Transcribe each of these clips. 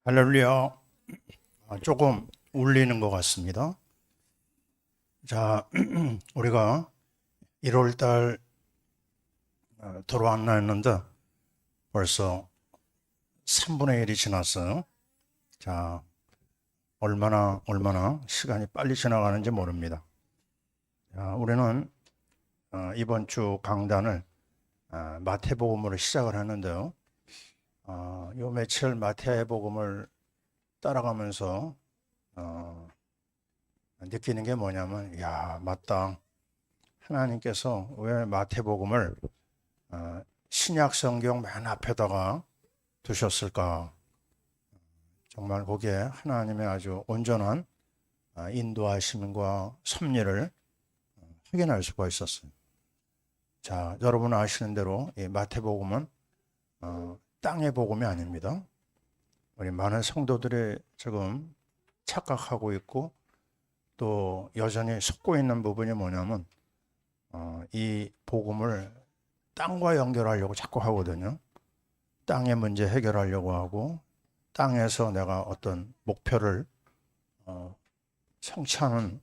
할렐루야. 조금 울리는 것 같습니다. 자, 우리가 1월 달 들어왔나 했는데 벌써 3분의 1이 지났어요. 자, 얼마나 시간이 빨리 지나가는지 모릅니다. 자, 우리는 이번 주 강단을 마태복음으로 시작을 하는데요. 요 며칠 마태복음을 따라가면서 느끼는 게 뭐냐면, 야, 맞다. 하나님께서 왜 마태복음을 신약 성경 맨 앞에다가 두셨을까? 정말 거기에 하나님의 아주 온전한 인도하심과 섭리를 확인할 수가 있었어요. 자, 여러분 아시는 대로 이 마태복음은 땅의 복음이 아닙니다. 우리 많은 성도들이 지금 착각하고 있고 또 여전히 속고 있는 부분이 뭐냐면 이 복음을 땅과 연결하려고 자꾸 하거든요. 땅의 문제 해결하려고 하고 땅에서 내가 어떤 목표를 성취하는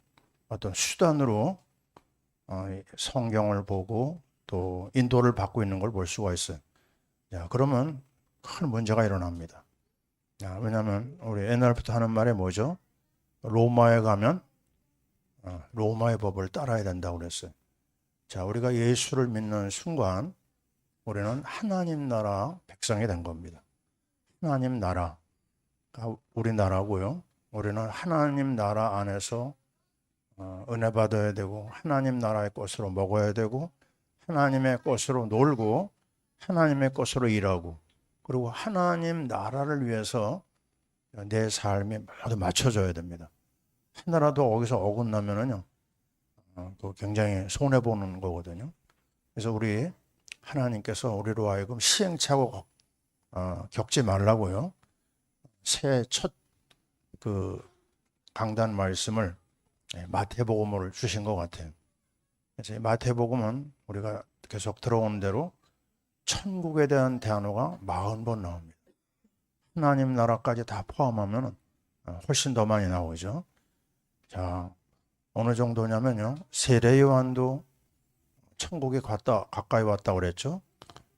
어떤 수단으로 성경을 보고 또 인도를 받고 있는 걸 볼 수가 있어요. 야, 그러면 큰 문제가 일어납니다. 왜냐하면 우리 옛날부터 하는 말이 뭐죠? 로마에 가면 로마의 법을 따라야 된다고 그랬어요. 자, 우리가 예수를 믿는 순간 우리는 하나님 나라 백성이 된 겁니다. 하나님 나라가 우리 나라고요. 우리는 하나님 나라 안에서 은혜 받아야 되고 하나님 나라의 것으로 먹어야 되고 하나님의 것으로 놀고 하나님의 것으로 일하고 그리고 하나님 나라를 위해서 내 삶이 모두 맞춰져야 됩니다. 하나라도 거기서 어긋나면은요, 굉장히 손해보는 거거든요. 그래서 우리 하나님께서 우리로 하여금 시행착오 겪지 말라고요. 새해 첫 그 강단 말씀을 마태복음을 주신 것 같아요. 그래서 이 마태복음은 우리가 계속 들어온 대로 천국에 대한 단어가 40번 나옵니다. 하나님 나라까지 다 포함하면 훨씬 더 많이 나오죠. 자, 어느 정도냐면요. 세례 요한도 천국이 가까이 왔다고 그랬죠.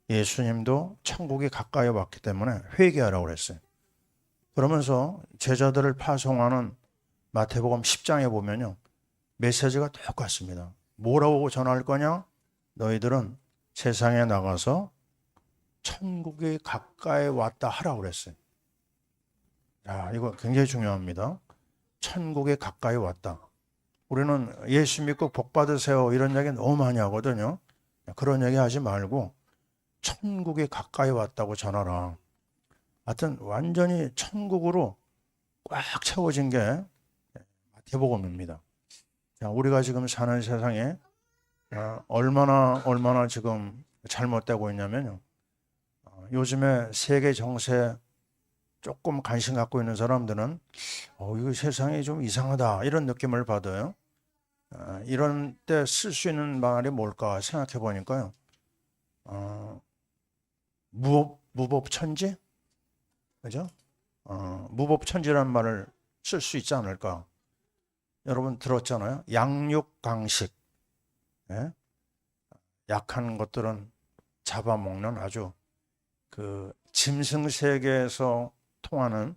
예수님도 천국이 가까이 왔기 때문에 회개하라고 그랬어요. 그러면서 제자들을 파송하는 마태복음 10장에 보면요. 메시지가 똑같습니다. 뭐라고 전할 거냐? 너희들은 세상에 나가서 천국이 가까이 왔다 하라고 그랬어요. 자, 이거 굉장히 중요합니다. 천국이 가까이 왔다. 우리는 예수 믿고 복 받으세요 이런 얘기 너무 많이 하거든요. 그런 얘기 하지 말고 천국이 가까이 왔다고 전하라. 하여튼 완전히 천국으로 꽉 채워진 게 마태복음입니다. 우리가 지금 사는 세상에 얼마나 지금 잘못되고 있냐면요. 요즘에 세계 정세 조금 관심 갖고 있는 사람들은 이거 세상이 좀 이상하다 이런 느낌을 받아요. 이런 때 쓸 수 있는 말이 뭘까 생각해 보니까요. 무법천지? 그죠? 무법천지라는 말을 쓸 수 있지 않을까? 여러분 들었잖아요. 양육강식. 예? 약한 것들은 잡아먹는 아주 그 짐승 세계에서 통하는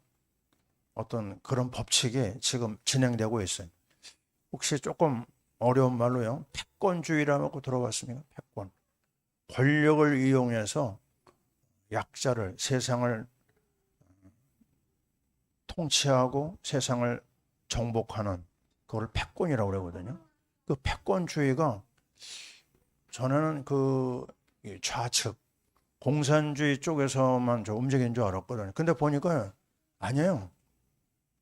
어떤 그런 법칙이 지금 진행되고 있어요. 혹시 조금 어려운 말로요. 패권주의라고 들어봤습니까? 패권. 권력을 이용해서 약자를 세상을 통치하고 세상을 정복하는 그걸 패권이라고 그러거든요. 그 패권주의가 전에는 그 좌측 공산주의 쪽에서만 좀 움직인 줄 알았거든요. 근데 보니까 아니에요.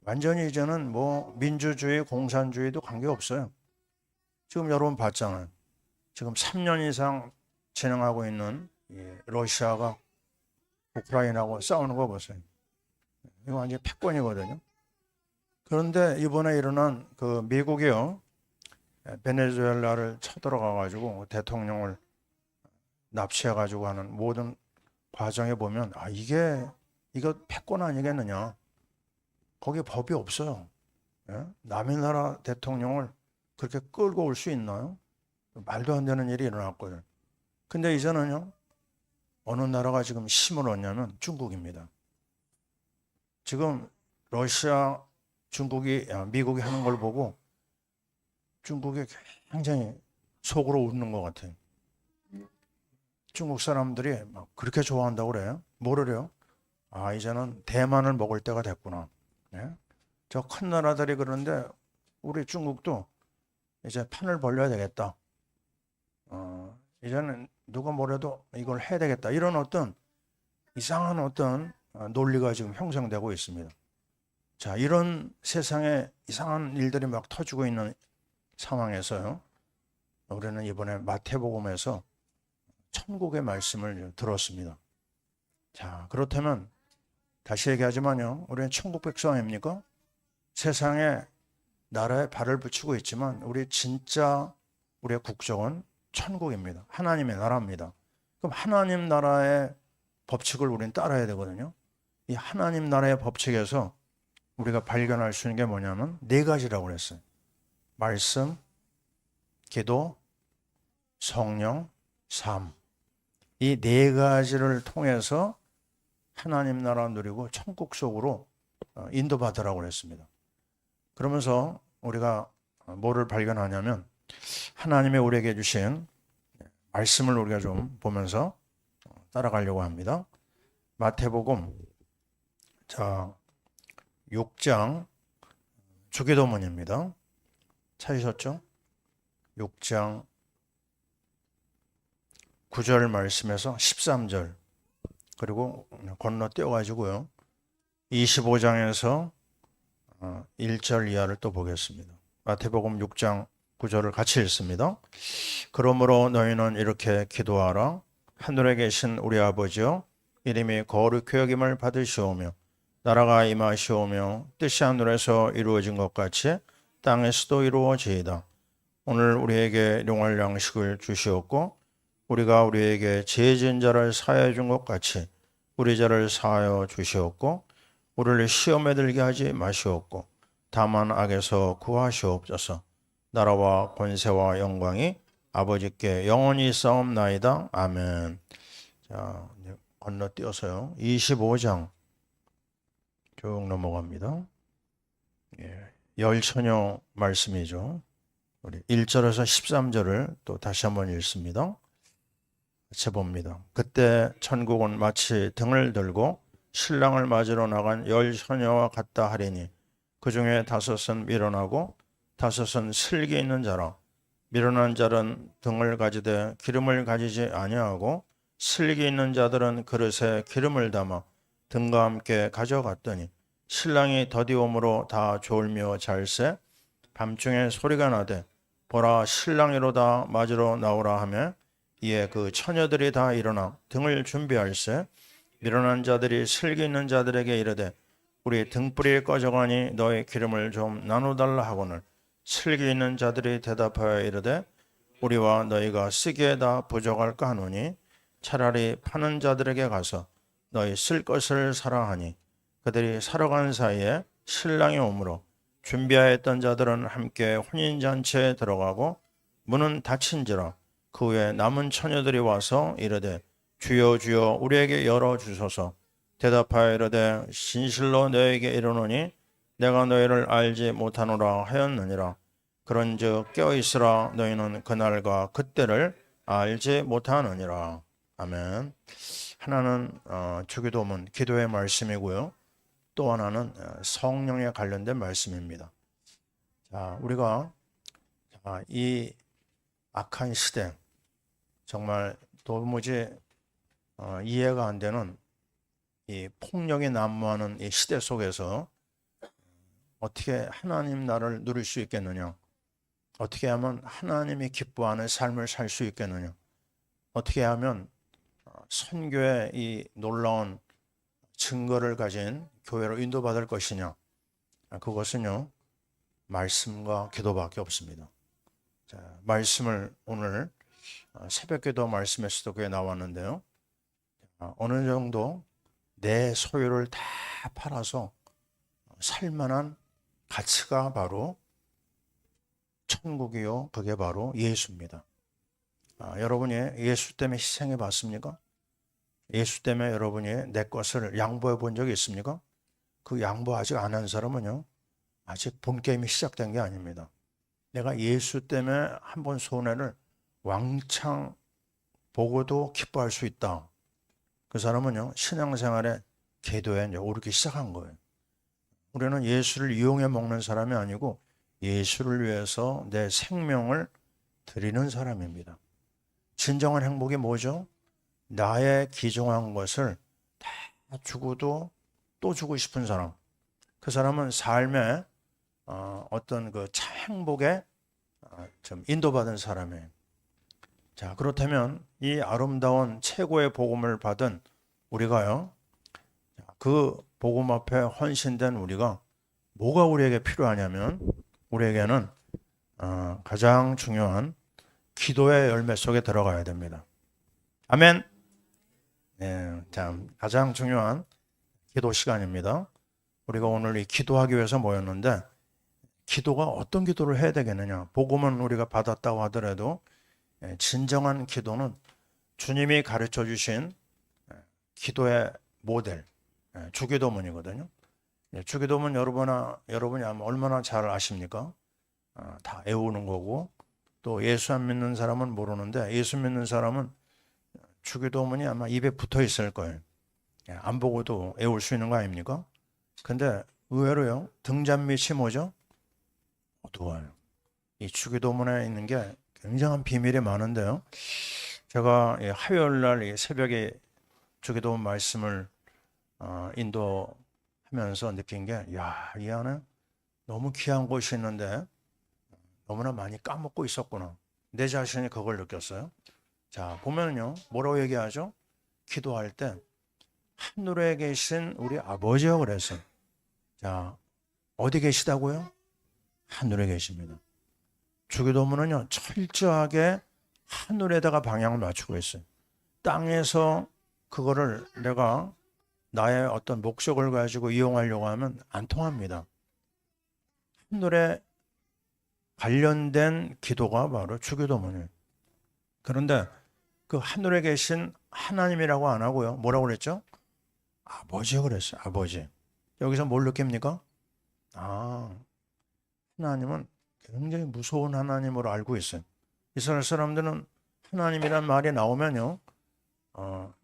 완전히 이제는 뭐 민주주의, 공산주의도 관계없어요. 지금 여러분 봤잖아요. 지금 3년 이상 진행하고 있는 러시아가 우크라이나하고 싸우는 거 보세요. 이거 완전히 패권이거든요. 그런데 이번에 일어난 그 미국이요. 베네수엘라를 쳐들어가 가지고 대통령을 납치해 가지고 하는 모든 과정에 보면 이거 패권 아니겠느냐. 거기 법이 없어요. 예? 남의 나라 대통령을 그렇게 끌고 올 수 있나요? 말도 안 되는 일이 일어났거든요. 근데 이제는요, 어느 나라가 지금 힘을 얻냐면 중국입니다. 지금 러시아, 미국이 하는 걸 보고 중국이 굉장히 속으로 웃는 것 같아요. 중국 사람들이 막 그렇게 좋아한다고 그래요. 뭐를요? 아, 이제는 대만을 먹을 때가 됐구나. 예? 저 큰 나라들이 그러는데 우리 중국도 이제 판을 벌려야 되겠다. 이제는 누가 뭐래도 이걸 해야 되겠다. 이런 어떤 이상한 어떤 논리가 지금 형성되고 있습니다. 자, 이런 세상에 이상한 일들이 막 터지고 있는 상황에서요. 우리는 이번에 마태복음에서 천국의 말씀을 들었습니다. 자, 그렇다면 다시 얘기하지만요. 우리는 천국 백성 아닙니까? 세상에 나라에 발을 붙이고 있지만 우리 진짜 우리의 국적은 천국입니다. 하나님의 나라입니다. 그럼 하나님 나라의 법칙을 우리는 따라야 되거든요. 이 하나님 나라의 법칙에서 우리가 발견할 수 있는 게 뭐냐면 네 가지라고 그랬어요. 말씀, 기도, 성령, 삶. 이 네 가지를 통해서 하나님 나라 누리고 천국 속으로 인도받으라고 그랬습니다. 그러면서 우리가 뭐를 발견하냐면 하나님의 우리에게 주신 말씀을 우리가 좀 보면서 따라가려고 합니다. 마태복음 자 6장 주기도문입니다. 찾으셨죠? 6장 9절 말씀에서 13절 그리고 건너뛰어 가지고요. 25장에서 1절 이하를 또 보겠습니다. 마태복음 6장 9절을 같이 읽습니다. 그러므로 너희는 이렇게 기도하라. 하늘에 계신 우리 아버지여 이름이 거룩히 여김을 받으시오며 나라가 임하시오며 뜻이 하늘에서 이루어진 것 같이 땅에서도 이루어지이다. 오늘 우리에게 일용할 양식을 주시옵고 우리가 우리에게 죄 지은 자를 사하여 준 것 같이 우리 죄를 사하여 주시옵고 우리를 시험에 들게 하지 마시옵고 다만 악에서 구하시옵소서. 나라와 권세와 영광이 아버지께 영원히 있사옵나이다. 아멘. 자, 건너뛰어서요. 25장 쭉 넘어갑니다. 열처녀 말씀이죠. 우리 1절에서 13절을 또 다시 한번 읽습니다. 같이 봅니다. 그때 천국은 마치 등을 들고 신랑을 맞으러 나간 열 처녀와 같다 하리니 그 중에 5은 미련하고 5은 슬기 있는 자라. 미련한 자는 등을 가지되 기름을 가지지 아니하고 슬기 있는 자들은 그릇에 기름을 담아 등과 함께 가져갔더니 신랑이 더디옴으로 다 졸며 잘새 밤중에 소리가 나되 보라 신랑이로다 맞으러 나오라 하며 이에 그 처녀들이 다 일어나 등을 준비할세 미련한 자들이 슬기 있는 자들에게 이르되 우리 등불이 꺼져가니 너의 기름을 좀 나눠달라 하거늘 슬기 있는 자들이 대답하여 이르되 우리와 너희가 쓰기에 다 부족할까 하노니 차라리 파는 자들에게 가서 너희 쓸 것을 사라 하니 그들이 사러 간 사이에 신랑이 오므로 준비하였던 자들은 함께 혼인잔치에 들어가고 문은 닫힌지라 그 후에 남은 처녀들이 와서 이르되 주여 주여 우리에게 열어주소서. 대답하여 이르되 진실로 너에게 이르노니 내가 너희를 알지 못하노라 하였느니라. 그런즉 깨어있으라 너희는 그날과 그때를 알지 못하느니라. 아멘. 하나는 주기도문 기도의 말씀이고요. 또 하나는 성령에 관련된 말씀입니다. 자, 우리가 이 악한 시대 정말 도무지 이해가 안 되는 이 폭력이 난무하는 이 시대 속에서 어떻게 하나님 나라를 누릴 수 있겠느냐? 어떻게 하면 하나님이 기뻐하는 삶을 살 수 있겠느냐? 어떻게 하면 선교의 이 놀라운 증거를 가진 교회로 인도받을 것이냐? 그것은요, 말씀과 기도밖에 없습니다. 자, 말씀을 오늘 새벽기도 말씀에서도 그게 나왔는데요. 어느 정도 내 소유를 다 팔아서 살만한 가치가 바로 천국이요. 그게 바로 예수입니다. 여러분이 예수 때문에 희생해 봤습니까? 예수 때문에 여러분이 내 것을 양보해 본 적이 있습니까? 그 양보 아직 안 한 사람은요, 아직 본 게임이 시작된 게 아닙니다. 내가 예수 때문에 한 번 손해를 왕창 보고도 기뻐할 수 있다. 그 사람은요, 신앙생활의 궤도에 이제 오르기 시작한 거예요. 우리는 예수를 이용해 먹는 사람이 아니고 예수를 위해서 내 생명을 드리는 사람입니다. 진정한 행복이 뭐죠? 나의 귀중한 것을 다 주고도 또 주고 싶은 사람. 그 사람은 삶의 어떤 그 행복에 좀 인도받은 사람이에요. 자, 그렇다면 이 아름다운 최고의 복음을 받은 우리가요, 그 복음 앞에 헌신된 우리가 뭐가 우리에게 필요하냐면, 우리에게는 가장 중요한 기도의 열매 속에 들어가야 됩니다. 아멘. 네, 자, 가장 중요한 기도 시간입니다. 우리가 오늘 이 기도하기 위해서 모였는데, 기도가 어떤 기도를 해야 되겠느냐? 복음은 우리가 받았다고 하더라도 진정한 기도는 주님이 가르쳐 주신 기도의 모델, 주기도문이거든요. 주기도문 여러분이 아마 얼마나 잘 아십니까? 다 외우는 거고, 또 예수 안 믿는 사람은 모르는데 예수 믿는 사람은 주기도문이 아마 입에 붙어 있을 거예요. 안 보고도 외울 수 있는 거 아닙니까? 근데 의외로요, 등잔 밑이 뭐죠? 어두워요. 이 주기도문에 있는 게 굉장한 비밀이 많은데요. 제가 화요일 날 새벽에 주기도문 말씀을 인도하면서 느낀 게, 이 안에 너무 귀한 곳이 있는데 너무나 많이 까먹고 있었구나. 내 자신이 그걸 느꼈어요. 자, 보면요, 뭐라고 얘기하죠? 기도할 때 하늘에 계신 우리 아버지요 그랬어요. 자, 어디 계시다고요? 하늘에 계십니다. 주기도문은요, 철저하게 하늘에다가 방향을 맞추고 있어요. 땅에서 그거를 내가 나의 어떤 목적을 가지고 이용하려고 하면 안 통합니다. 하늘에 관련된 기도가 바로 주기도문이에요. 그런데 그 하늘에 계신 하나님이라고 안 하고요, 뭐라고 그랬죠? 아버지 그랬어요. 아버지. 여기서 뭘 느낍니까? 하나님은 굉장히 무서운 하나님으로 알고 있어요. 이스라엘 사람들은 하나님이란 말이 나오면요,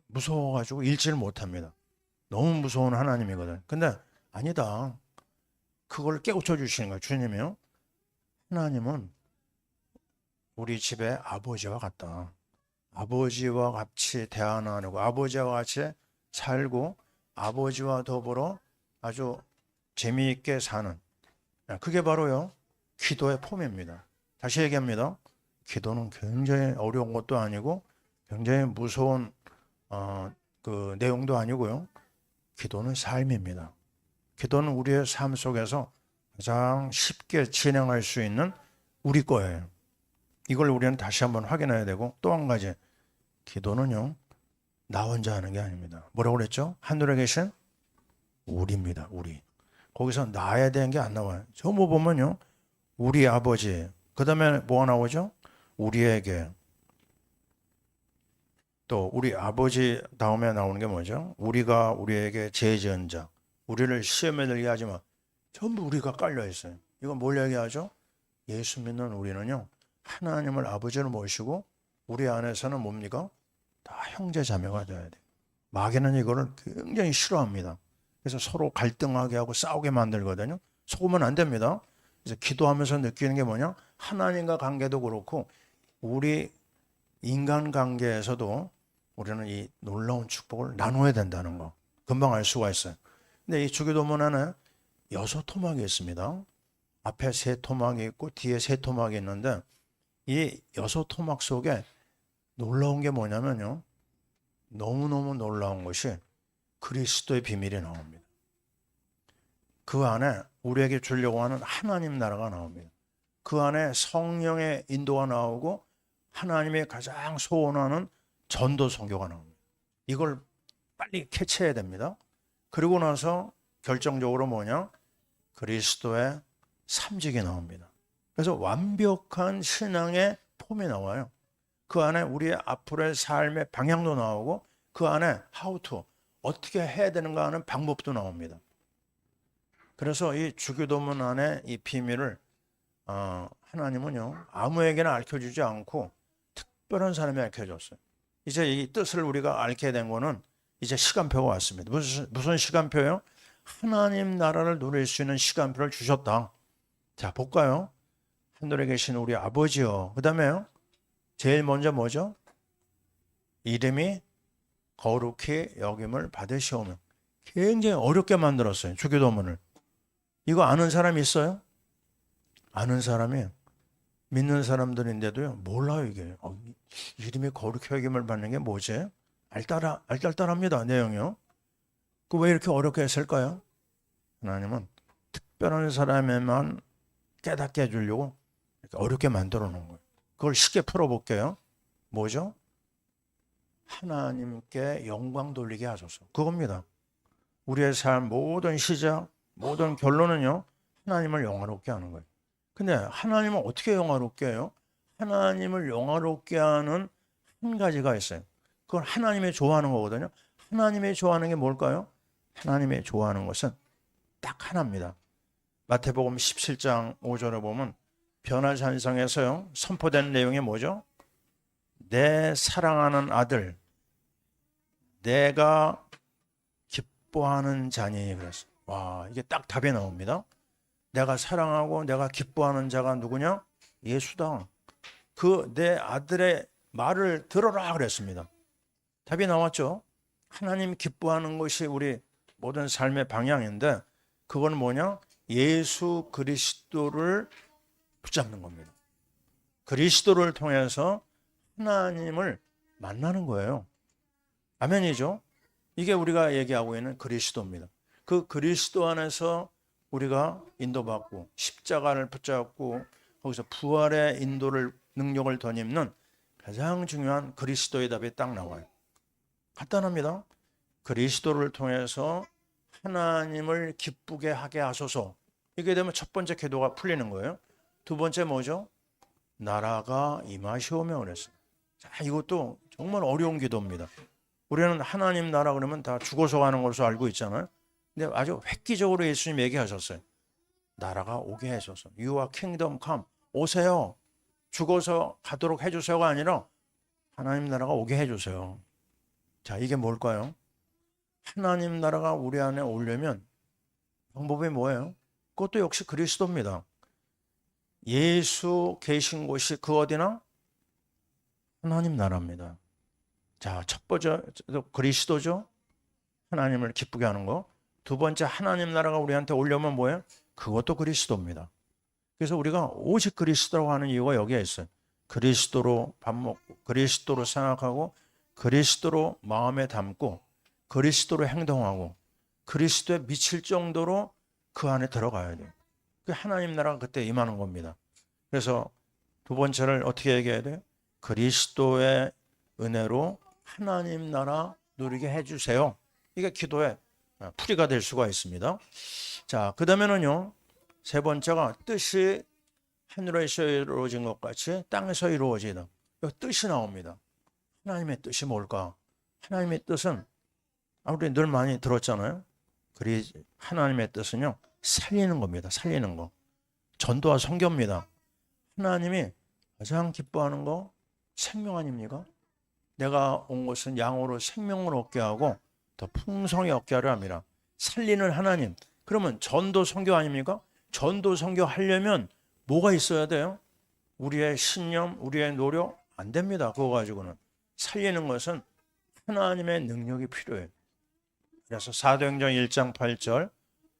무서워가지고 읽지를 못합니다. 너무 무서운 하나님이거든. 근데 아니다. 그걸 깨우쳐 주시는 거예요. 주님이요. 하나님은 우리 집의 아버지와 같다. 아버지와 같이 대화 나누고 아버지와 같이 살고 아버지와 더불어 아주 재미있게 사는, 그게 바로요, 기도의 폼입니다. 다시 얘기합니다. 기도는 굉장히 어려운 것도 아니고 굉장히 무서운 그 내용도 아니고요. 기도는 삶입니다. 기도는 우리의 삶 속에서 가장 쉽게 진행할 수 있는 우리 거예요. 이걸 우리는 다시 한번 확인해야 되고, 또 한 가지, 기도는요, 나 혼자 하는 게 아닙니다. 뭐라고 그랬죠? 하늘에 계신 우리입니다. 우리. 거기서 나에 대한 게 안 나와요. 전부 보면요, 우리 아버지, 그 다음에 뭐가 나오죠? 우리에게. 또 우리 아버지 다음에 나오는 게 뭐죠? 우리가 우리에게 죄 지은 자, 우리를 시험에 들게 하지 마. 전부 우리가 깔려 있어요. 이건 뭘 얘기하죠? 예수 믿는 우리는요, 하나님을 아버지로 모시고 우리 안에서는 뭡니까? 다 형제 자매가 돼야 돼요. 마귀는 이거를 굉장히 싫어합니다. 그래서 서로 갈등하게 하고 싸우게 만들거든요. 속으면 안 됩니다. 그래서 기도하면서 느끼는 게 뭐냐? 하나님과 관계도 그렇고 우리 인간 관계에서도 우리는 이 놀라운 축복을 나눠야 된다는 거 금방 알 수가 있어요. 근데 이 주기도문 안에 6토막이 있습니다. 앞에 3토막이 있고 뒤에 3토막이 있는데, 이 6토막 속에 놀라운 게 뭐냐면요, 너무너무 놀라운 것이 그리스도의 비밀이 나옵니다. 그 안에 우리에게 주려고 하는 하나님 나라가 나옵니다. 그 안에 성령의 인도가 나오고 하나님이 가장 소원하는 전도 선교가 나옵니다. 이걸 빨리 캐치해야 됩니다. 그리고 나서 결정적으로 뭐냐? 그리스도의 삼직이 나옵니다. 그래서 완벽한 신앙의 폼이 나와요. 그 안에 우리의 앞으로의 삶의 방향도 나오고 그 안에 how to, 어떻게 해야 되는가 하는 방법도 나옵니다. 그래서 이 주기도문 안에 이 비밀을 하나님은요 아무에게나 알려주지 않고 특별한 사람이 알려줬어요. 이제 이 뜻을 우리가 알게 된 거는 이제 시간표가 왔습니다. 무슨 시간표요? 하나님 나라를 누릴 수 있는 시간표를 주셨다. 자, 볼까요? 하늘에 계신 우리 아버지요. 그 다음에요. 제일 먼저 뭐죠? 이름이 거룩히 여김을 받으시오며. 굉장히 어렵게 만들었어요. 주기도문을. 이거 아는 사람이 있어요? 아는 사람이 믿는 사람들인데도요. 몰라요 이게. 이름이 거룩히 여김을 받는 게 뭐지? 알딸딸합니다. 내용이요. 그 왜 이렇게 어렵게 했을까요? 하나님은 특별한 사람에만 깨닫게 해주려고 이렇게 어렵게 만들어 놓은 거예요. 그걸 쉽게 풀어볼게요. 뭐죠? 하나님께 영광 돌리게 하소서. 그겁니다. 우리의 삶 모든 시작, 모든 결론은요. 하나님을 영화롭게 하는 거예요. 근데 하나님은 어떻게 영화롭게 해요? 하나님을 영화롭게 하는 한 가지가 있어요. 그건 하나님이 좋아하는 거거든요. 하나님이 좋아하는 게 뭘까요? 하나님이 좋아하는 것은 딱 하나입니다. 마태복음 17장 5절에 보면 변화산성에서요 선포된 내용이 뭐죠? 내 사랑하는 아들, 내가 기뻐하는 자니. 그랬어. 와, 이게 딱 답이 나옵니다. 내가 사랑하고 내가 기뻐하는 자가 누구냐? 예수다. 그 내 아들의 말을 들어라 그랬습니다. 답이 나왔죠. 하나님 기뻐하는 것이 우리 모든 삶의 방향인데 그건 뭐냐? 예수 그리스도를 붙잡는 겁니다. 그리스도를 통해서 하나님을 만나는 거예요. 아멘이죠? 이게 우리가 얘기하고 있는 그리스도입니다. 그 그리스도 안에서 우리가 인도받고 십자가를 붙잡고 거기서 부활의 인도를 능력을 덧입는 가장 중요한 그리스도의 답이 딱 나와요. 간단합니다. 그리스도를 통해서 하나님을 기쁘게 하게 하소서. 이게 되면 첫 번째 기도가 풀리는 거예요. 두 번째 뭐죠? 나라가 임하시오며 그랬어요. 자, 이것도 정말 어려운 기도입니다. 우리는 하나님 나라 그러면 다 죽어서 가는 것으로 알고 있잖아요. 근데 아주 획기적으로 예수님 얘기하셨어요. 나라가 오게 해줘서 You are kingdom come. 오세요. 죽어서 가도록 해주세요가 아니라 하나님 나라가 오게 해주세요. 자, 이게 뭘까요? 하나님 나라가 우리 안에 오려면 방법이 뭐예요? 그것도 역시 그리스도입니다. 예수 계신 곳이 그 어디나? 하나님 나라입니다. 자, 첫 번째 그리스도죠. 하나님을 기쁘게 하는 거. 두 번째 하나님 나라가 우리한테 오려면 뭐예요? 그것도 그리스도입니다. 그래서 우리가 오직 그리스도라고 하는 이유가 여기에 있어요. 그리스도로 밥 먹고 그리스도로 생각하고 그리스도로 마음에 담고 그리스도로 행동하고 그리스도에 미칠 정도로 그 안에 들어가야 돼요. 그 하나님 나라가 그때 임하는 겁니다. 그래서 두 번째를 어떻게 얘기해야 돼요? 그리스도의 은혜로 하나님 나라 누리게 해주세요. 이게 기도의 풀이가 될 수가 있습니다. 자, 그 다음에는요. 세 번째가 뜻이 하늘에서 이루어진 것 같이 땅에서 이루어지다. 여기 뜻이 나옵니다. 하나님의 뜻이 뭘까? 하나님의 뜻은 우리 늘 많이 들었잖아요. 하나님의 뜻은요. 살리는 겁니다. 살리는 거. 전도와 선교입니다. 하나님이 가장 기뻐하는 거 생명 아닙니까? 내가 온 것은 양으로 생명을 얻게 하고 더 풍성히 얻게 하려 합니다. 살리는 하나님. 그러면 전도 선교 아닙니까? 전도 선교 하려면 뭐가 있어야 돼요? 우리의 신념, 우리의 노력 안 됩니다. 그거 가지고는. 살리는 것은 하나님의 능력이 필요해요. 그래서 사도행전 1장 8절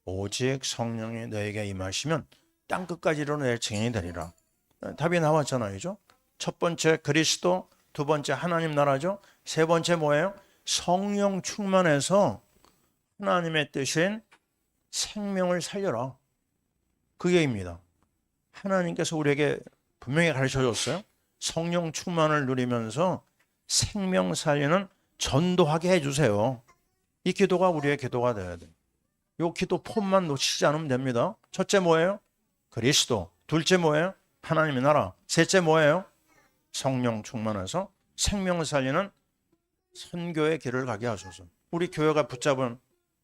오직 성령이 너에게 임하시면 땅끝까지 이르는 내 증인이 되리라. 답이 나왔잖아요. 첫 번째 그리스도, 두 번째 하나님 나라죠. 세 번째 뭐예요? 성령 충만해서 하나님의 뜻인 생명을 살려라. 그게 입니다. 하나님께서 우리에게 분명히 가르쳐 줬어요. 성령 충만을 누리면서 생명 살리는 전도하게 해주세요. 이 기도가 우리의 기도가 되어야 돼요. 요 기도 폼만 놓치지 않으면 됩니다. 첫째 뭐예요? 그리스도. 둘째 뭐예요? 하나님의 나라. 셋째 뭐예요? 성령 충만해서 생명을 살리는 선교의 길을 가게 하소서. 우리 교회가 붙잡은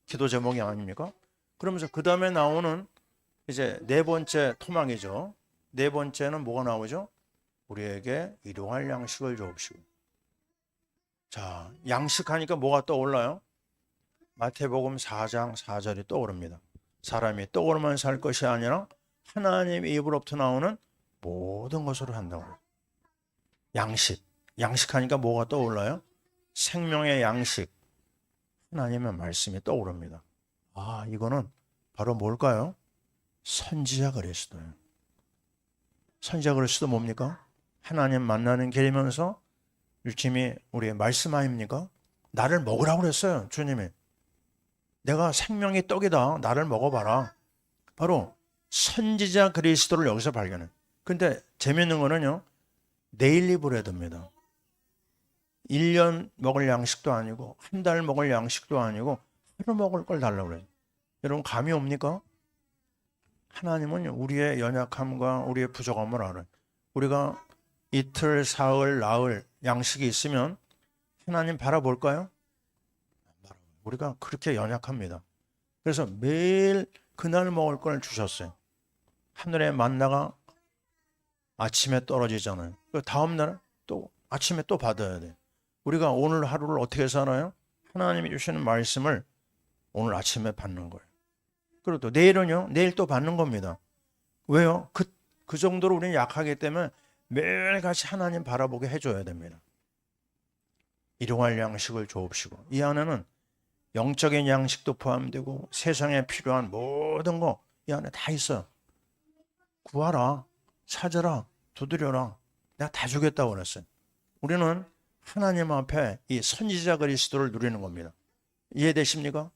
기도 제목이 아닙니까? 그러면서 그 다음에 나오는 이제 네 번째 토막이죠. 네 번째는 뭐가 나오죠? 우리에게 일용할 양식을 주옵시고. 자, 양식하니까 뭐가 떠올라요? 마태복음 4장 4절이 떠오릅니다. 사람이 떡으로만 살 것이 아니라 하나님의 입으로부터 나오는 모든 것으로 한다고. 양식. 양식하니까 뭐가 떠올라요? 생명의 양식. 하나님의 말씀이 떠오릅니다. 아, 이거는 바로 뭘까요? 선지자 그리스도예요. 선지자 그리스도 뭡니까? 하나님 만나는 길이면서 일침이 우리의 말씀 아닙니까? 나를 먹으라고 그랬어요, 주님이. 내가 생명의 떡이다. 나를 먹어봐라. 바로 선지자 그리스도를 여기서 발견해. 근데 재밌는 거는요, 데일리 브레드입니다. 1년 먹을 양식도 아니고 한 달 먹을 양식도 아니고 하루 먹을 걸 달라고 그래요. 여러분 감이 옵니까? 하나님은 우리의 연약함과 우리의 부족함을 알아요. 우리가 이틀, 사흘, 나흘 양식이 있으면 하나님 바라볼까요? 우리가 그렇게 연약합니다. 그래서 매일 그날 먹을 걸 주셨어요. 하늘의 만나가 아침에 떨어지잖아요. 그 다음 날 또 아침에 또 받아야 돼요. 우리가 오늘 하루를 어떻게 살아요? 하나님이 주시는 말씀을 오늘 아침에 받는 거예요. 그리고 또 내일은요, 내일 또 받는 겁니다. 왜요? 그 정도로 우리는 약하기 때문에 매일같이 하나님 바라보게 해줘야 됩니다. 일용할 양식을 주옵시고. 이 안에는 영적인 양식도 포함되고 세상에 필요한 모든 거 이 안에 다 있어요. 구하라, 찾아라, 두드려라. 내가 다 주겠다고 그랬어요. 우리는 하나님 앞에 이 선지자 그리스도를 누리는 겁니다. 이해되십니까?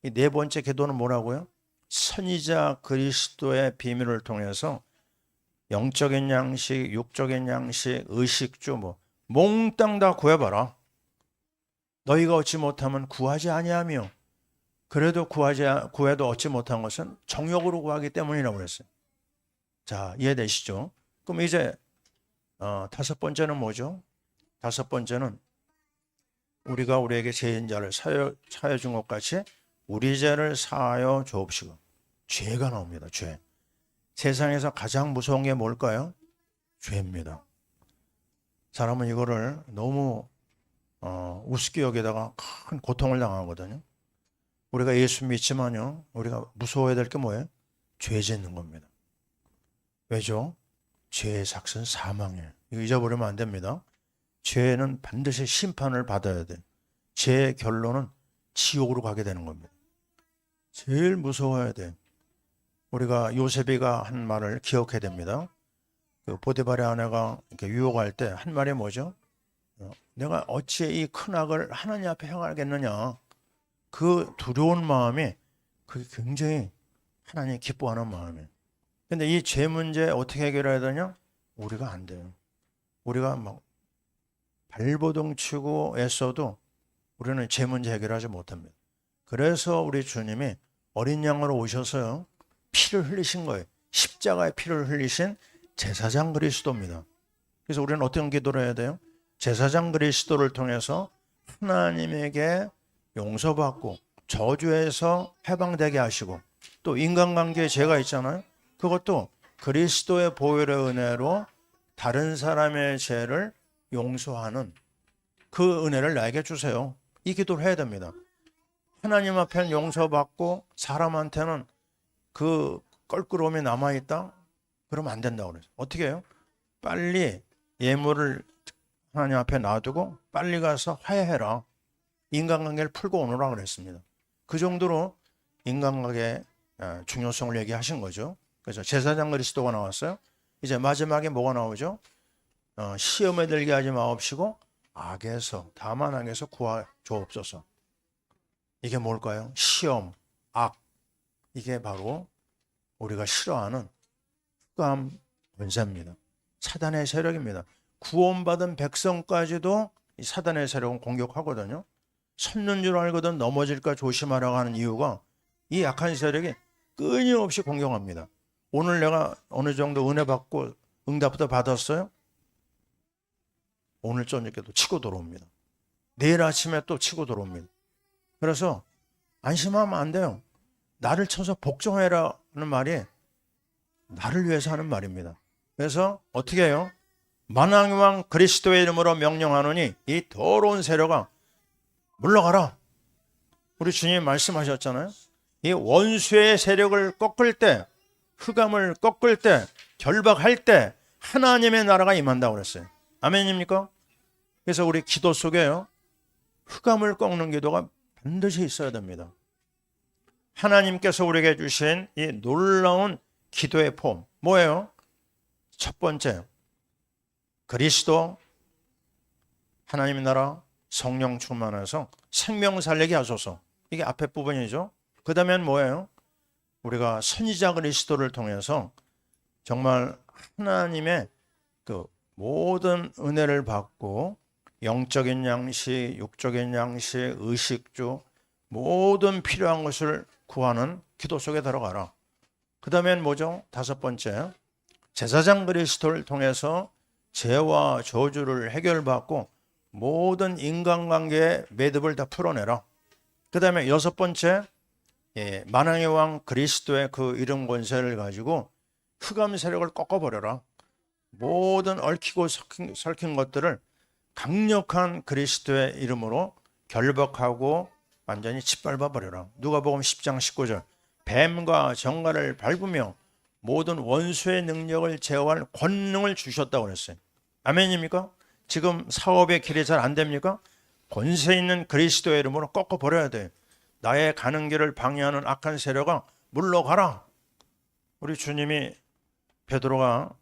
이 네 번째 기도는 뭐라고요? 선지자 그리스도의 비밀을 통해서 영적인 양식, 육적인 양식, 의식주 몽땅 다 구해봐라. 너희가 얻지 못하면 구하지 아니하며 그래도 구해도 얻지 못한 것은 정욕으로 구하기 때문이라고 그랬어요. 자, 이해되시죠? 그럼 이제 다섯 번째는 뭐죠? 다섯 번째는 우리가 우리에게 죄인자를 사하여 준 것 같이 우리 죄를 사하여 주옵시고. 죄가 나옵니다. 죄. 세상에서 가장 무서운 게 뭘까요? 죄입니다. 사람은 이거를 너무 우습게 여기다가 큰 고통을 당하거든요. 우리가 예수 믿지만요, 우리가 무서워해야 될 게 뭐예요? 죄 짓는 겁니다. 왜죠? 죄의 삭은 사망이에요. 이거 잊어버리면 안 됩니다. 죄는 반드시 심판을 받아야 돼. 죄의 결론은 지옥으로 가게 되는 겁니다. 제일 무서워야 돼. 우리가 요셉이가 한 말을 기억해야 됩니다. 그 보디발의 아내가 이렇게 유혹할 때 한 말이 뭐죠? 내가 어찌 이 큰 악을 하나님 앞에 행하겠느냐. 그 두려운 마음이 그게 굉장히 하나님 기뻐하는 마음이에요. 근데 이 죄 문제 어떻게 해결해야 되냐? 우리가 안 돼요. 우리가 막 발버둥 치고 애써도 우리는 죄 문제 해결하지 못합니다. 그래서 우리 주님이 어린 양으로 오셔서요, 피를 흘리신 거예요. 십자가의 피를 흘리신 제사장 그리스도입니다. 그래서 우리는 어떤 기도를 해야 돼요? 제사장 그리스도를 통해서 하나님에게 용서받고 저주에서 해방되게 하시고, 또 인간관계에 죄가 있잖아요. 그것도 그리스도의 보혈의 은혜로 다른 사람의 죄를 용서하는 그 은혜를 나에게 주세요. 이 기도를 해야 됩니다. 하나님 앞에는 용서받고 사람한테는 그 껄끄러움이 남아있다? 그러면 안 된다고 그래요. 어떻게 해요? 빨리 예물을 하나님 앞에 놔두고 빨리 가서 화해해라. 인간관계를 풀고 오너라 그랬습니다. 그 정도로 인간관계의 중요성을 얘기하신 거죠. 그래서 제사장 그리스도가 나왔어요. 이제 마지막에 뭐가 나오죠? 시험에 들게 하지 마옵시고 악에서, 다만 악에서 구하 주옵소서. 이게 뭘까요? 시험, 악. 이게 바로 우리가 싫어하는 흑암 권세입니다. 사단의 세력입니다. 구원받은 백성까지도 이 사단의 세력은 공격하거든요. 섰는 줄 알거든 넘어질까 조심하라고 하는 이유가 이 약한 세력이 끊임없이 공격합니다. 오늘 내가 어느 정도 은혜 받고 응답도 받았어요? 오늘 저녁에도 치고 들어옵니다. 내일 아침에 또 치고 들어옵니다. 그래서 안심하면 안 돼요. 나를 쳐서 복종해라는 말이 나를 위해서 하는 말입니다. 그래서 어떻게 해요? 만왕의 왕 그리스도의 이름으로 명령하노니 이 더러운 세력아 물러가라. 우리 주님이 말씀하셨잖아요. 이 원수의 세력을 꺾을 때, 흑암을 꺾을 때, 결박할 때 하나님의 나라가 임한다고 그랬어요. 아멘입니까? 그래서 우리 기도 속에요, 흑암을 꺾는 기도가 반드시 있어야 됩니다. 하나님께서 우리에게 주신 이 놀라운 기도의 폼 뭐예요? 첫 번째, 그리스도 하나님의 나라 성령 충만해서 생명 살리게 하소서. 이게 앞에 부분이죠. 그 다음엔 뭐예요? 우리가 선지자 그리스도를 통해서 정말 하나님의 그 모든 은혜를 받고 영적인 양식, 육적인 양식, 의식주 모든 필요한 것을 구하는 기도 속에 들어가라. 그 다음엔 뭐죠? 다섯 번째, 제사장 그리스도를 통해서 죄와 저주를 해결받고 모든 인간관계의 매듭을 다 풀어내라. 그 다음에 여섯 번째, 만왕의 왕 그리스도의 그 이름 권세를 가지고 흑암 세력을 꺾어버려라. 모든 얽히고 설킨 것들을 강력한 그리스도의 이름으로 결박하고 완전히 짓밟아버려라. 누가복음 10장 19절, 뱀과 정갈을 밟으며 모든 원수의 능력을 제어할 권능을 주셨다고 그랬어요. 아멘입니까? 지금 사업의 길이 잘 안 됩니까? 권세 있는 그리스도의 이름으로 꺾어버려야 돼. 나의 가는 길을 방해하는 악한 세력아 물러가라. 우리 주님이 베드로가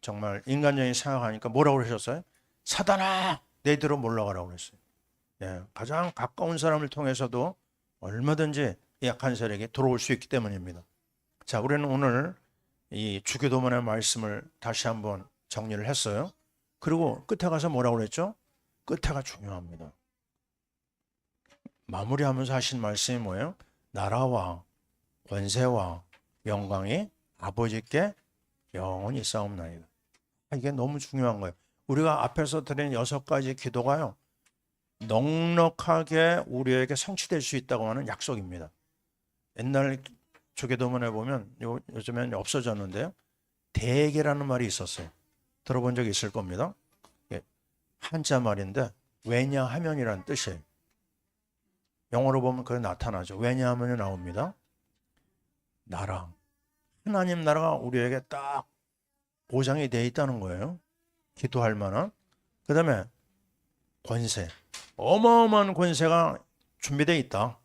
정말 인간적인 생각하니까 뭐라고 그러셨어요? 사단아 내 뒤로 물러가라고 그랬어요. 가장 가까운 사람을 통해서도 얼마든지 약한 세력이 들어올 수 있기 때문입니다. 자, 우리는 오늘 이 주기도문의 말씀을 다시 한번 정리를 했어요. 그리고 끝에 가서 뭐라고 그랬죠? 끝에가 중요합니다. 마무리하면서 하신 말씀이 뭐예요? 나라와 권세와 영광이 아버지께 영원히 있사옵나이다. 이게 너무 중요한 거예요. 우리가 앞에서 드린 6가지 기도가요, 넉넉하게 우리에게 성취될 수 있다고 하는 약속입니다. 옛날 주기도문에 보면 요즘엔 없어졌는데요, 대계라는 말이 있었어요. 들어본 적이 있을 겁니다. 한자 말인데 왜냐하면이란 뜻이에요. 영어로 보면 그게 나타나죠. 왜냐하면이 나옵니다. 나라, 하나님 나라가 우리에게 딱 보장이 되어 있다는 거예요. 기도할 만한. 그 다음에 권세, 어마어마한 권세가 준비되어 있다.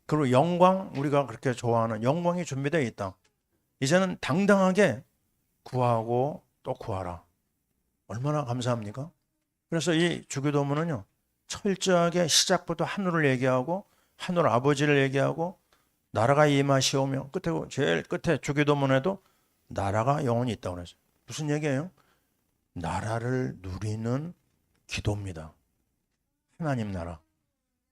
그리고 영광, 우리가 그렇게 좋아하는 영광이 준비되어 있다. 이제는 당당하게 구하고 또 구하라. 얼마나 감사합니까? 그래서 이 주기도문은요, 철저하게 시작부터 하늘을 얘기하고 하늘 아버지를 얘기하고 나라가 임하시오며, 끝에 제일 끝에 주기도문에도 나라가 영원히 있다고 그랬어요. 무슨 얘기예요? 나라를 누리는 기도입니다. 하나님 나라.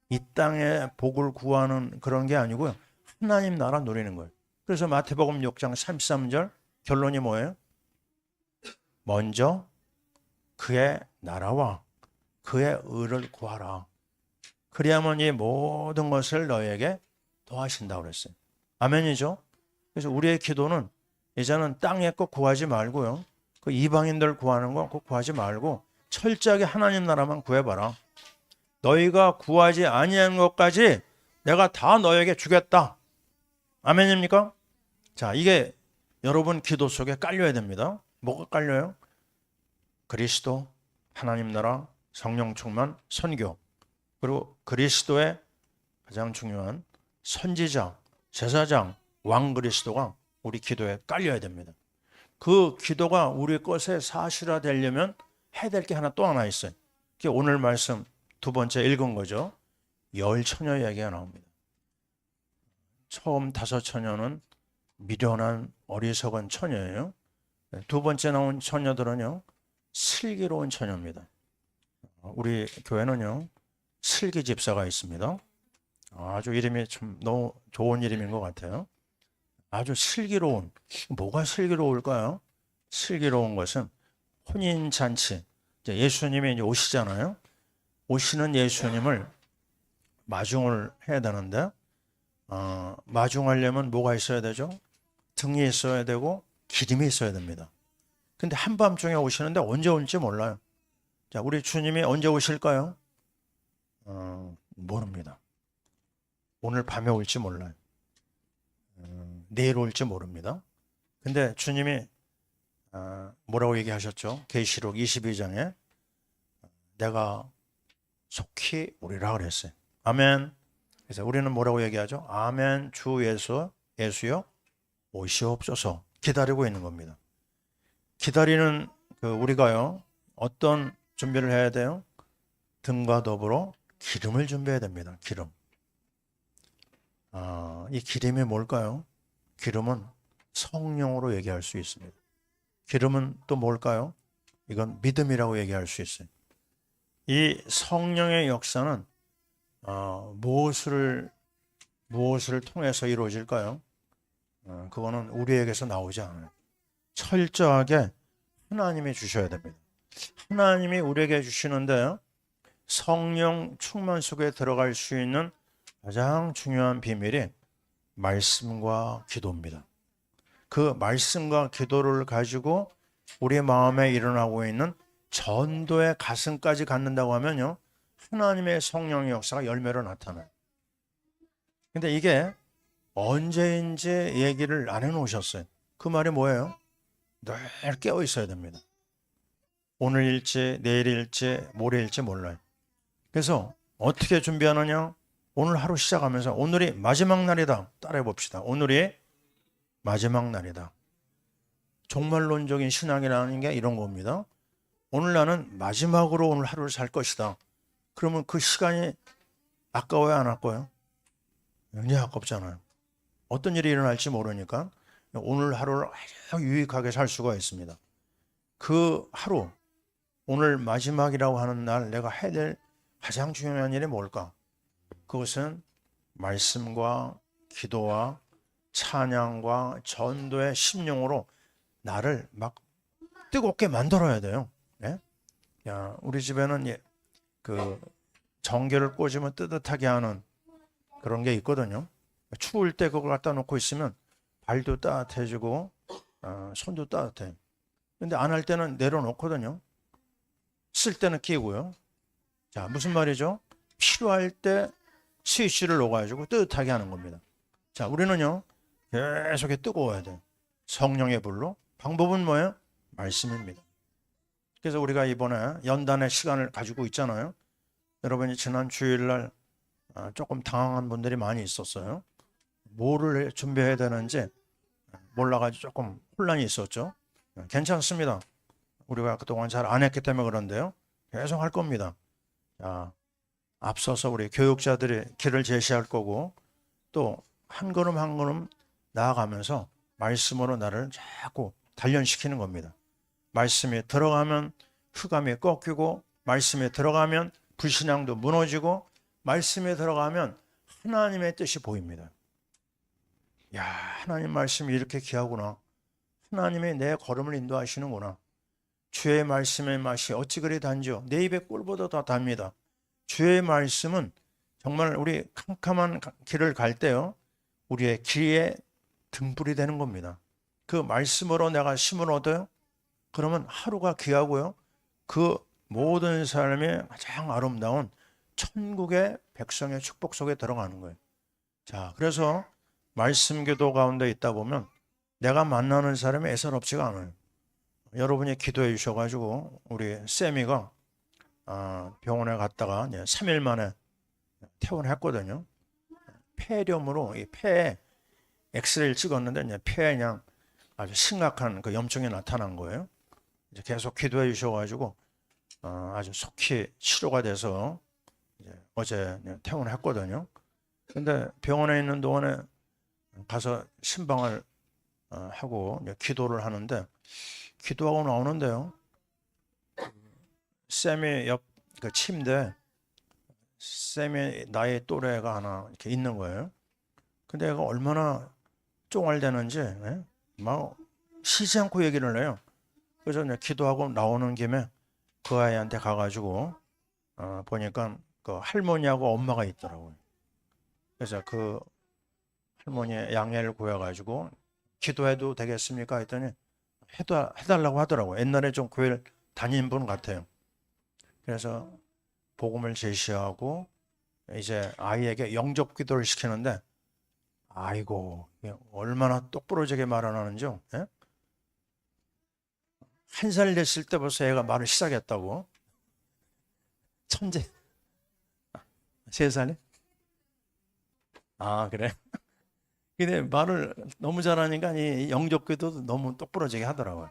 이 땅에 복을 구하는 그런 게 아니고요, 하나님 나라 누리는 거예요. 그래서 마태복음 6장 33절 결론이 뭐예요? 먼저 그의 나라와 그의 의를 구하라. 그리하면 이 모든 것을 너에게 더하신다고 그랬어요. 아멘이죠? 그래서 우리의 기도는 이제는 땅에 거 구하지 말고요, 그 이방인들 구하는 거 꼭 구하지 말고 철저하게 하나님 나라만 구해봐라. 너희가 구하지 아니한 것까지 내가 다 너에게 주겠다. 아멘입니까? 자, 이게 여러분 기도 속에 깔려야 됩니다. 뭐가 깔려요? 그리스도, 하나님 나라, 성령 충만, 선교, 그리고 그리스도의 가장 중요한 선지자, 제사장, 왕 그리스도가 우리 기도에 깔려야 됩니다. 그 기도가 우리 것에 사실화 되려면 해야 될 게 또 하나 있어요. 그게 오늘 말씀 두 번째 읽은 거죠. 10처녀 얘기가 나옵니다. 처음 5처녀는 미련한 어리석은 처녀예요. 두 번째 나온 처녀들은요, 슬기로운 처녀입니다. 우리 교회는요, 슬기 집사가 있습니다. 아주 이름이 참 너무 좋은 이름인 것 같아요. 아주 슬기로운. 뭐가 슬기로울까요? 슬기로운 것은 혼인잔치. 이제 예수님이 이제 오시잖아요. 오시는 예수님을 마중을 해야 되는데, 마중하려면 뭐가 있어야 되죠? 등이 있어야 되고, 기름이 있어야 됩니다. 근데 한밤중에 오시는데 언제 올지 몰라요. 자, 우리 주님이 언제 오실까요? 모릅니다. 오늘 밤에 올지 몰라요. 내일 올지 모릅니다. 근데 주님이 뭐라고 얘기하셨죠? 계시록 22장에 내가 속히 오리라 그랬어요. 아멘. 그래서 우리는 뭐라고 얘기하죠? 아멘. 주 예수여 오시옵소서 기다리고 있는 겁니다. 기다리는 우리가요, 어떤 준비를 해야 돼요? 등과 더불어 기름을 준비해야 됩니다. 기름. 이 기름이 뭘까요? 기름은 성령으로 얘기할 수 있습니다. 기름은 또 뭘까요? 이건 믿음이라고 얘기할 수 있어요. 이 성령의 역사는 무엇을 통해서 이루어질까요? 그거는 우리에게서 나오지 않아요. 철저하게 하나님이 주셔야 됩니다. 하나님이 우리에게 주시는데요, 성령 충만 속에 들어갈 수 있는 가장 중요한 비밀이 말씀과 기도입니다. 그 말씀과 기도를 가지고 우리 마음에 일어나고 있는 전도의 가슴까지 갖는다고 하면요, 하나님의 성령의 역사가 열매로 나타나요. 근데 이게 언제인지 얘기를 안 해놓으셨어요. 그 말이 뭐예요? 늘 깨어 있어야 됩니다. 오늘일지 내일일지 모레일지 몰라요. 그래서 어떻게 준비하느냐? 오늘 하루 시작하면서 오늘이 마지막 날이다. 따라해 봅시다. 오늘이 마지막 날이다. 종말론적인 신앙이라는 게 이런 겁니다. 오늘 나는 마지막으로 오늘 하루를 살 것이다. 그러면 그 시간이 아까워요, 안 아까워요? 굉장히 아깝잖아요. 어떤 일이 일어날지 모르니까 오늘 하루를 아주 유익하게 살 수가 있습니다. 그 하루, 오늘 마지막이라고 하는 날 내가 해야 될 가장 중요한 일이 뭘까? 그것은 말씀과 기도와 찬양과 전도의 심령으로 나를 막 뜨겁게 만들어야 돼요. 네? 야, 우리 집에는 그 전기를 꽂으면 뜨뜻하게 하는 그런 게 있거든요. 추울 때 그걸 갖다 놓고 있으면 발도 따뜻해지고 손도 따뜻해. 근데 안 할 때는 내려놓거든요. 쓸 때는 끼고요. 자, 무슨 말이죠? 필요할 때 스위치를 놓아가지고 뜨뜻하게 하는 겁니다. 자, 우리는요, 계속 뜨거워야 돼요. 성령의 불로. 방법은 뭐예요? 말씀입니다. 그래서 우리가 이번에 연단의 시간을 가지고 있잖아요. 여러분이 지난 주일날 조금 당황한 분들이 많이 있었어요. 뭐를 준비해야 되는지 몰라가지고 조금 혼란이 있었죠. 괜찮습니다. 우리가 그동안 잘 안 했기 때문에 그런데요, 계속 할 겁니다. 자, 앞서서 우리 교육자들이 길을 제시할 거고, 또 한 걸음 한 걸음 나아가면서 말씀으로 나를 자꾸 단련시키는 겁니다. 말씀에 들어가면 흑암이 꺾이고, 말씀에 들어가면 불신앙도 무너지고, 말씀에 들어가면 하나님의 뜻이 보입니다. 야, 하나님 말씀이 이렇게 귀하구나. 하나님이 내 걸음을 인도하시는구나. 주의 말씀의 맛이 어찌 그리 단지요. 내 입의 꿀보다 더 답니다. 주의 말씀은 정말 우리 캄캄한 길을 갈 때요, 우리의 길에 등불이 되는 겁니다. 그 말씀으로 내가 힘을 얻어요. 그러면 하루가 귀하고요, 그 모든 삶의 가장 아름다운 천국의 백성의 축복 속에 들어가는 거예요. 자, 그래서 말씀 기도 가운데 있다 보면 내가 만나는 사람이 애써롭지가 않아요. 여러분이 기도해 주셔가지고 우리 쌤이가 병원에 갔다가 3일 만에 퇴원했거든요. 폐렴으로 이 폐에 엑스레이를 찍었는데 폐에 그냥 아주 심각한 그 염증이 나타난 거예요. 이제 계속 기도해 주셔가지고 아주 속히 치료가 돼서 이제 어제 퇴원했거든요. 근데 병원에 있는 동안에 가서 신방을 하고 기도를 하는데, 기도하고 나오는데요, 쌤이 옆 그 침대, 쌤이 나의 또래가 하나 이렇게 있는 거예요. 근데 얘가 얼마나 쫑알대는지 막 쉬지 않고 얘기를 해요. 그래서 이제 기도하고 나오는 김에 그 아이한테 가가지고 보니까 그 할머니하고 엄마가 있더라고요. 그래서 그 할머니의 양해를 구해가지고 기도해도 되겠습니까? 했더니 해달라고 하더라고요. 옛날에 좀 교회를 다닌 분 같아요. 그래서 복음을 제시하고 이제 아이에게 영접 기도를 시키는데 아이고 얼마나 똑부러지게 말을 하는지요. 예? 한 살 됐을 때 벌써 애가 말을 시작했다고. 천재. 3살에? 아 그래? 근데 말을 너무 잘하니까 이 영접기도 너무 똑부러지게 하더라고요.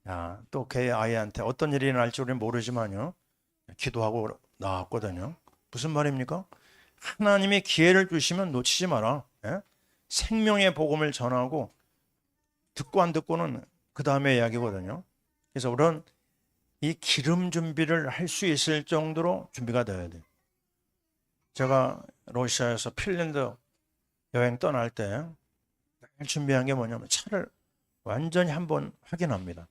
야, 또 걔 아이한테 어떤 일이 날지 우리는 모르지만요. 기도하고 나왔거든요. 무슨 말입니까? 하나님이 기회를 주시면 놓치지 마라. 예? 생명의 복음을 전하고 듣고 안 듣고는 그 다음에 이야기거든요. 그래서 우리는 이 기름 준비를 할 수 있을 정도로 준비가 돼야 돼요. 제가 러시아에서 핀란드 여행 떠날 때 준비한 게 뭐냐면 차를 완전히 한번 확인합니다.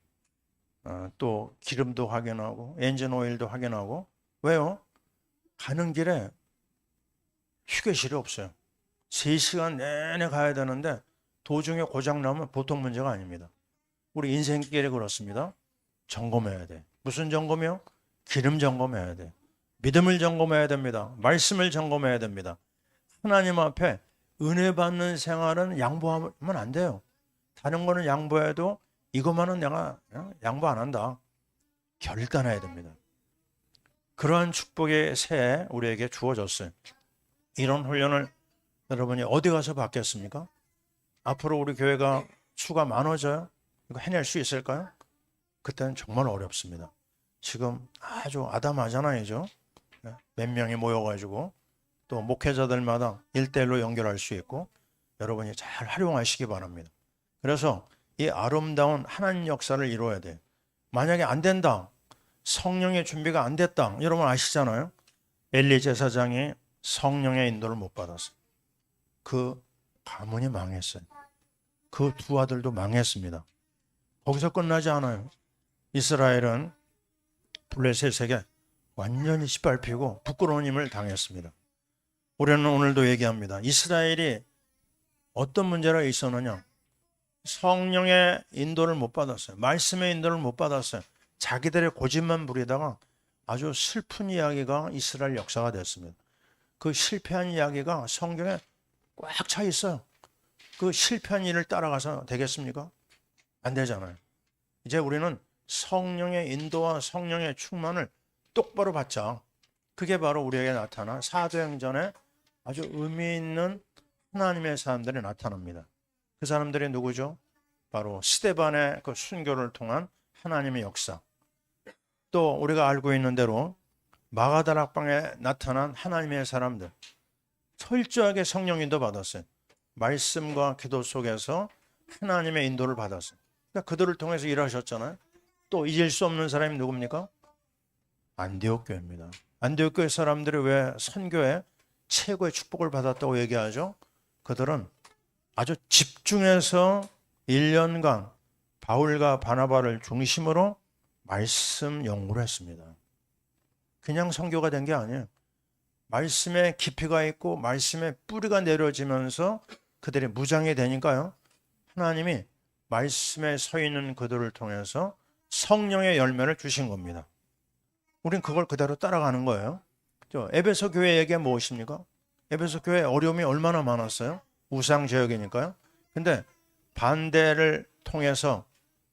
또 기름도 확인하고 엔진 오일도 확인하고. 왜요? 가는 길에 휴게실이 없어요. 3시간 내내 가야 되는데 도중에 고장 나면 보통 문제가 아닙니다. 우리 인생길이 그렇습니다. 점검해야 돼. 무슨 점검이요? 기름 점검해야 돼. 믿음을 점검해야 됩니다. 말씀을 점검해야 됩니다. 하나님 앞에 은혜 받는 생활은 양보하면 안 돼요. 다른 거는 양보해도 이것만은 내가 양보 안 한다. 결단해야 됩니다. 그러한 축복의 새 우리에게 주어졌어요. 이런 훈련을 여러분이 어디 가서 받겠습니까? 앞으로 우리 교회가 수가 많아져요? 이거 해낼 수 있을까요? 그때는 정말 어렵습니다. 지금 아주 아담하잖아요. 몇 명이 모여가지고 또 목회자들마다 1대1로 연결할 수 있고 여러분이 잘 활용하시기 바랍니다. 그래서 이 아름다운 하나님 역사를 이루어야 돼요. 만약에 안 된다. 성령의 준비가 안 됐다. 여러분 아시잖아요. 엘리 제사장이 성령의 인도를 못 받았어요. 그 가문이 망했어요. 그 두 아들도 망했습니다. 거기서 끝나지 않아요. 이스라엘은 블레셋에게 완전히 짓밟히고 부끄러운 힘을 당했습니다. 우리는 오늘도 얘기합니다. 이스라엘이 어떤 문제가 있었느냐? 성령의 인도를 못 받았어요. 말씀의 인도를 못 받았어요. 자기들의 고집만 부리다가 아주 슬픈 이야기가 이스라엘 역사가 됐습니다. 그 실패한 이야기가 성경에 꽉 차 있어요. 그 실패한 일을 따라가서 되겠습니까? 안 되잖아요. 이제 우리는 성령의 인도와 성령의 충만을 똑바로 받자. 그게 바로 우리에게 나타난 사도행전에 아주 의미 있는 하나님의 사람들이 나타납니다. 그 사람들이 누구죠? 바로 스데반의 그 순교를 통한 하나님의 역사. 또 우리가 알고 있는 대로 마가다락방에 나타난 하나님의 사람들. 철저하게 성령 인도 받았어요. 말씀과 기도 속에서 하나님의 인도를 받았어요. 그러니까 그들을 통해서 일하셨잖아요. 또 잊을 수 없는 사람이 누굽니까? 안디옥 교회입니다. 안디옥 교회 사람들이 왜 선교에 최고의 축복을 받았다고 얘기하죠? 그들은 아주 집중해서 1년간 바울과 바나바를 중심으로 말씀 연구를 했습니다. 그냥 선교가 된 게 아니에요. 말씀에 깊이가 있고 말씀의 뿌리가 내려지면서 그들이 무장이 되니까요. 하나님이 말씀에 서 있는 그들을 통해서 성령의 열매를 주신 겁니다. 우린 그걸 그대로 따라가는 거예요. 에베소 교회에게 무엇입니까? 에베소 교회 어려움이 얼마나 많았어요? 우상 제역이니까요. 근데 반대를 통해서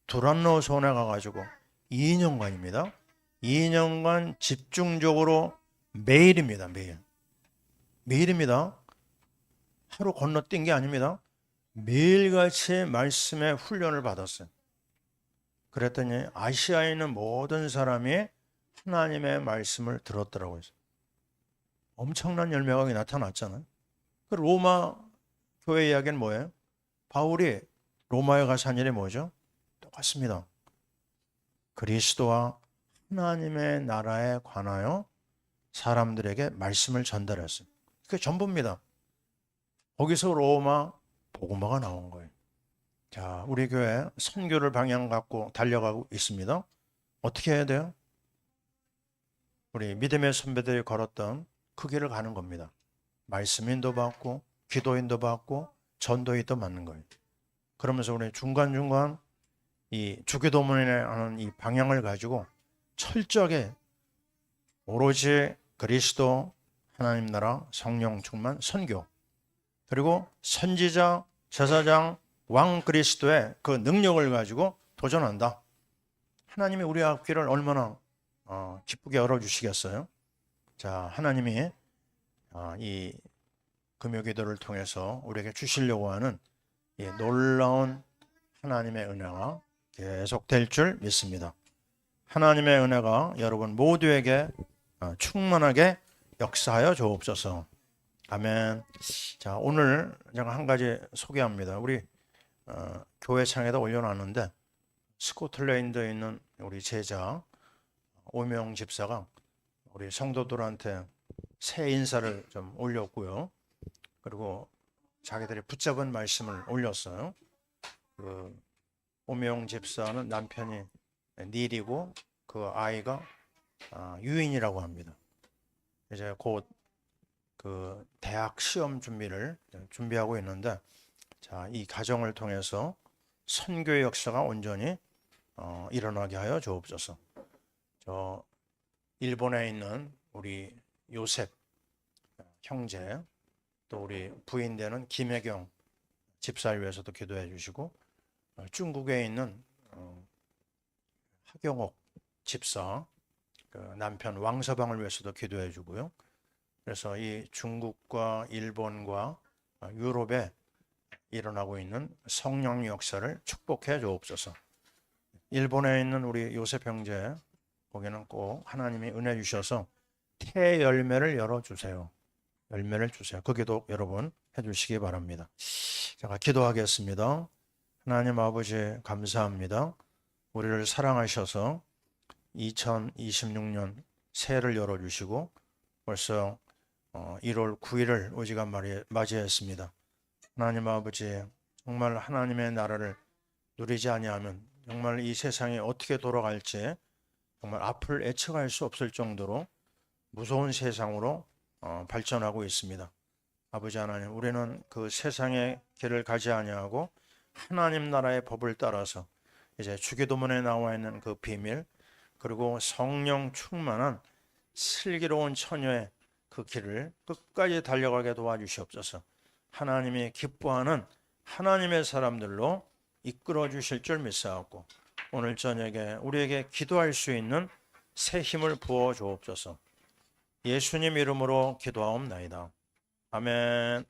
두란노손에 가가지고 2년간입니다. 2년간 집중적으로 매일입니다. 매일입니다. 하루 건너뛴 게 아닙니다. 매일같이 말씀의 훈련을 받았어요. 그랬더니 아시아에 있는 모든 사람이 하나님의 말씀을 들었더라고요. 엄청난 열매가 나타났잖아요. 그 로마 교회 이야기는 뭐예요? 바울이 로마에 가서 한 일이 뭐죠? 똑같습니다. 그리스도와 하나님의 나라에 관하여 사람들에게 말씀을 전달했어요. 그게 전부입니다. 거기서 로마 복음화가 나온 거예요. 자, 우리 교회 선교를 방향 갖고 달려가고 있습니다. 어떻게 해야 돼요? 우리 믿음의 선배들이 걸었던 그 길을 가는 겁니다. 말씀 인도받고 기도 인도받고 전도 인도 맞는 거예요. 그러면서 우리 중간중간 이 주기도문이라는 이 방향을 가지고 철저하게 오로지 그리스도 하나님 나라 성령 충만 선교, 그리고 선지자 제사장 왕 그리스도의 그 능력을 가지고 도전한다. 하나님이 우리 앞길을 얼마나 기쁘게 열어주시겠어요? 자, 하나님이 이 금요기도를 통해서 우리에게 주시려고 하는 이 놀라운 하나님의 은혜가 계속 될 줄 믿습니다. 하나님의 은혜가 여러분 모두에게 충만하게 역사하여 주옵소서. 아멘. 자, 오늘 제가 한 가지 소개합니다. 우리 교회 창에다 올려놨는데 스코틀랜드에 있는 우리 제자 오명 집사가 우리 성도들한테 새 인사를 좀 올렸고요. 그리고 자기들이 붙잡은 말씀을 올렸어요. 그 오명 집사는 남편이 닐이고 그 아이가 유인이라고 합니다. 이제 곧 그 대학 시험 준비를 준비하고 있는데, 자, 이 가정을 통해서 선교의 역사가 온전히 일어나게 하여 주옵소서. 저 일본에 있는 우리 요셉 형제, 또 우리 부인 되는 김혜경 집사를 위해서도 기도해 주시고, 중국에 있는 하경옥 집사 그 남편 왕서방을 위해서도 기도해 주고요. 그래서 이 중국과 일본과 유럽에 일어나고 있는 성령 역사를 축복해 주옵소서. 일본에 있는 우리 요셉 형제, 거기는 꼭 하나님이 은혜 주셔서 태 열매를 열어주세요. 열매를 주세요. 그 기도 여러분 해주시기 바랍니다. 제가 기도하겠습니다. 하나님 아버지 감사합니다. 우리를 사랑하셔서 2026년 새해를 열어주시고 벌써 1월 9일을 오지간 맞이했습니다. 하나님 아버지, 정말 하나님의 나라를 누리지 아니하면 정말 이 세상이 어떻게 돌아갈지 정말 앞을 예측할 수 없을 정도로 무서운 세상으로 발전하고 있습니다. 아버지 하나님, 우리는 그 세상의 길을 가지 아니하고 하나님 나라의 법을 따라서 이제 주기도문에 나와 있는 그 비밀, 그리고 성령 충만한 슬기로운 처녀의 그 길을 끝까지 달려가게 도와주시옵소서. 하나님이 기뻐하는 하나님의 사람들로 이끌어 주실 줄 믿사옵고, 오늘 저녁에 우리에게 기도할 수 있는 새 힘을 부어 주옵소서. 예수님 이름으로 기도하옵나이다. 아멘.